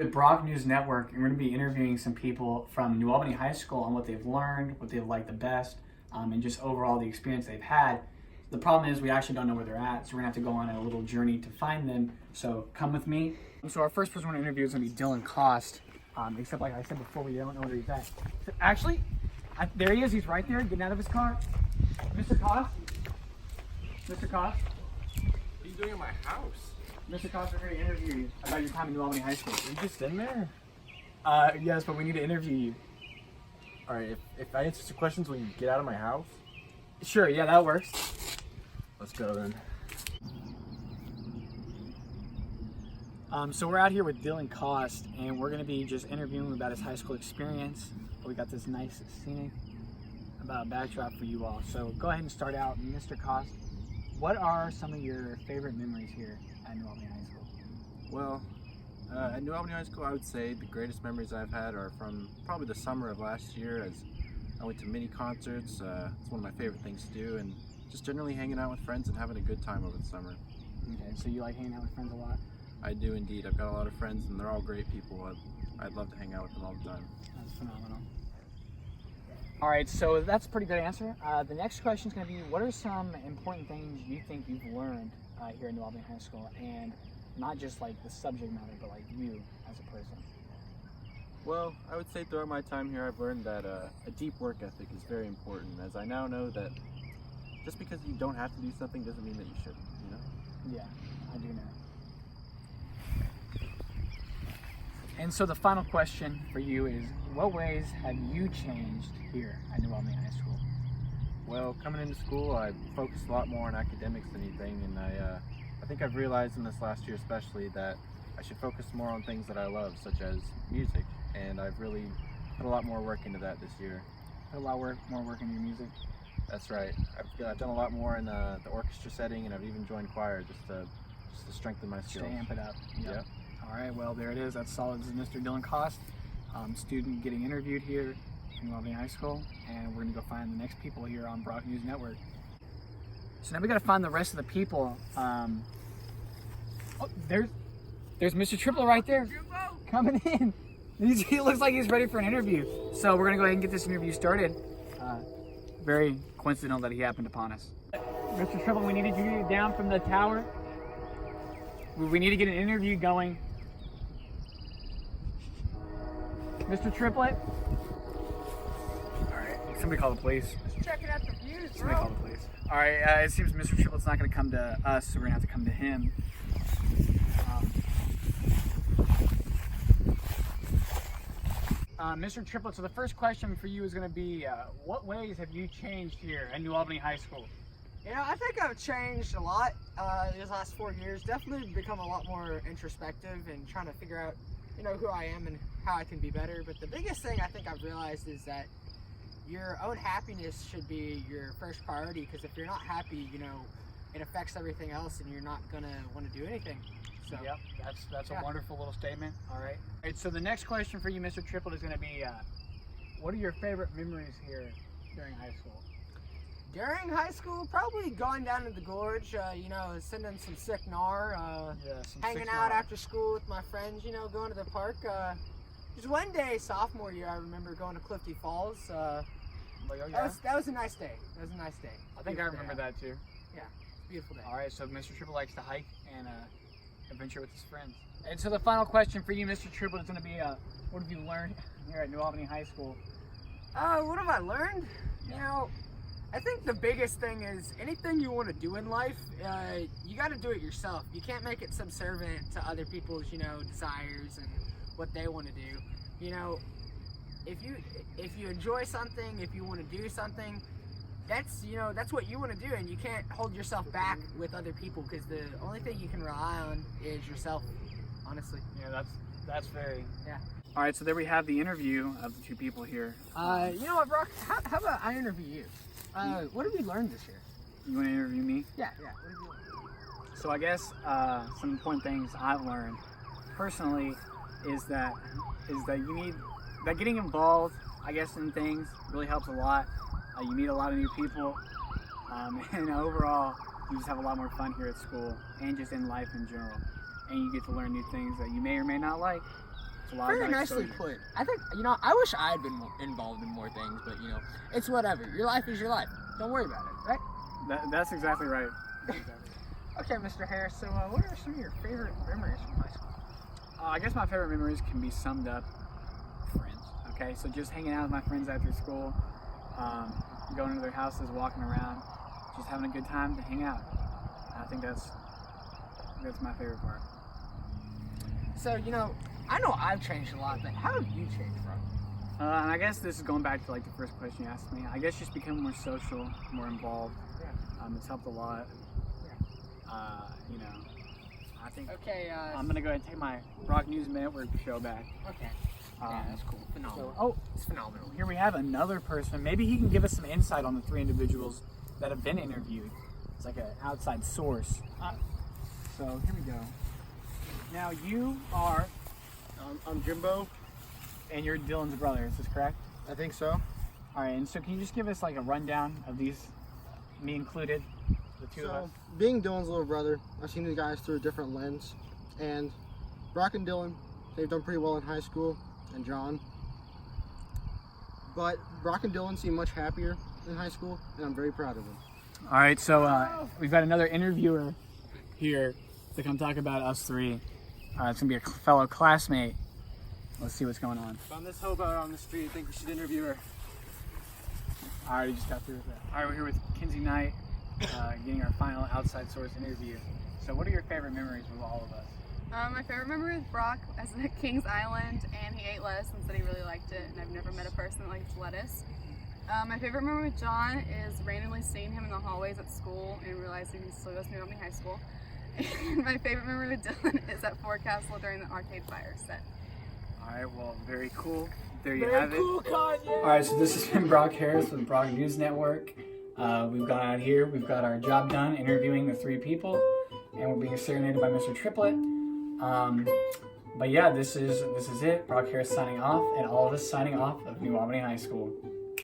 With Brock News Network, and we're going to be interviewing some people from New Albany High School on what they've learned, what they've liked the best, and just overall the experience they've had. The problem is we actually don't know where they're at, so we're going to have to go on a little journey to find them. So come with me. So our first person we're going to interview is going to be Dylan Cost, except like I said before, we don't know where he's at. So actually, there he is. He's right there, getting out of his car. Mr. Cost? Mr. Cost? What are you doing at my house? Mr. Cost, we're going to interview you about your time in New Albany High School. Are you just in there? Yes, but we need to interview you. Alright, if I answer some questions, will you get out of my house? Sure, yeah, that works. Let's go then. So we're out here with Dylan Cost, and we're going to be just interviewing him about his high school experience. We got this nice scenic backdrop for you all. So go ahead and start out, Mr. Cost. What are some of your favorite memories here at New Albany High School? Well, at New Albany High School, I would say the greatest memories I've had are from probably the summer of last year, as I went to mini concerts. It's one of my favorite things to do, and just generally hanging out with friends and having a good time over the summer. Okay, so you like hanging out with friends a lot? I do indeed. I've got a lot of friends, and they're all great people. I'd love to hang out with them all the time. That's phenomenal. All right, so that's a pretty good answer. The next question is going to be, what are some important things you think you've learned here at New Albany High School, and not just like the subject matter, but like you as a person? Well, I would say throughout my time here, I've learned that a deep work ethic is very important, as I now know that just because you don't have to do something doesn't mean that you shouldn't, you know? Yeah, I do know. And so the final question for you is, what ways have you changed here at New Albany High School? Well, coming into school, I focused a lot more on academics than anything, and I think I've realized in this last year especially that I should focus more on things that I love, such as music, and I've really put a lot more work into that this year. Put a lot more work into your music? That's right. I've done a lot more in the orchestra setting, and I've even joined choir just to strengthen my skills. To amp it up. Yep. All right, well, there it is. That's solid. This is Mr. Dylan Cost, student getting interviewed here in New Albany High School, and we're going to go find the next people here on Brock News Network. So now we got to find the rest of the people. Oh, there's Mr. Triple right there, coming in. He looks like he's ready for an interview. So we're going to go ahead and get this interview started. Very coincidental that he happened upon us. Mr. Triple, we needed you down from the tower. We need to get an interview going. Mr. Triplet? Alright, somebody call the police. Just checking out the views, Somebody call the police. Alright, it seems Mr. Triplet's not going to come to us, so we're going to have to come to him. Mr. Triplet, so the first question for you is going to be, what ways have you changed here at New Albany High School? You know, I think I've changed a lot these last 4 years. Definitely become a lot more introspective and trying to figure out, you know, who I am and how I can be better. But the biggest thing I think I've realized is that your own happiness should be your first priority, because if you're not happy, you know, it affects everything else and you're not going to want to do anything. So, yep, that's a wonderful little statement. All right. All right, so the next question for you, Mr. Triplet, is going to be, what are your favorite memories here during high school? During high school, probably going down to the gorge, you know, sending some sick gnar, hanging out after school with my friends, you know, going to the park. Just one day, sophomore year, I remember going to Clifty Falls. That was a nice day. That was a nice day. I think I remember that too. Yeah, beautiful day. All right, so Mr. Triple likes to hike and adventure with his friends. And so the final question for you, Mr. Triple, is going to be, what have you learned here at New Albany High School? What have I learned? You know, I think the biggest thing is anything you want to do in life, you got to do it yourself. You can't make it subservient to other people's, you know, desires and what they want to do. You know, if you enjoy something, if you want to do something, that's what you want to do, and you can't hold yourself back with other people, because the only thing you can rely on is yourself, honestly. Yeah, that's very, yeah. All right, so there we have the interview of the two people here. You know what, Brock, how about I interview you? What did we learn this year? You want to interview me? Yeah. What did you learn? So I guess some important things I've learned personally is that you need that getting involved, I guess, in things really helps a lot. You meet a lot of new people, and overall, you just have a lot more fun here at school and just in life in general. And you get to learn new things that you may or may not like. It's a lot Very of nicely exposure. put. I think, I wish I had been involved in more things, but, it's whatever. Your life is your life. Don't worry about it, right? That's exactly right. Okay, Mr. Harris, so what are some of your favorite memories from high school? I guess my favorite memories can be summed up friends. Okay, so just hanging out with my friends after school, going to their houses, walking around, just having a good time to hang out. I think that's my favorite part. So, I know I've changed a lot, but how have you changed, bro? And I guess this is going back to like the first question you asked me. I guess just becoming more social, more involved. Yeah. It's helped a lot. Yeah. I think Okay, I'm gonna go ahead and take my Brock News Network show back. okay. Yeah, that's cool. Phenomenal. So, It's phenomenal. here we have another person. Maybe he can give us some insight on the 3 individuals that have been interviewed. It's like an outside source. So here we go. Now you are, I'm Jimbo. and you're Dylan's brother. Is this correct? I think so. All right. And so can you just give us like a rundown of these, me included, the two of us? Being Dylan's little brother, I've seen these guys through a different lens. And Brock and Dylan, they've done pretty well in high school, and John. But Brock and Dylan seem much happier in high school, and I'm very proud of them. All right. So we've got another interviewer here to come talk about us 3. It's gonna be a fellow classmate. Let's see what's going on. Found this hobo on the street. I think we should interview her. I already just got through with that. All right, we're here with Kinsey Knight, getting our final outside source interview. So what are your favorite memories with all of us? My favorite memory with Brock as at Kings Island, and he ate lettuce and said he really liked it, and I've never met a person that likes lettuce. My favorite memory with John is randomly seeing him in the hallways at school and realizing he still goes to Albany High School. And my favorite memory with Dylan is at Forecastle during the arcade fire set. All right, well, very cool. There you have it. Kanye. All right, so this has been Brock Harris with Brock News Network. We've gone out here. We've got our job done interviewing the 3 people, and we're being serenaded by Mr. Triplet. But yeah, this is it. Brock Harris signing off, and all of us signing off of New Albany High School.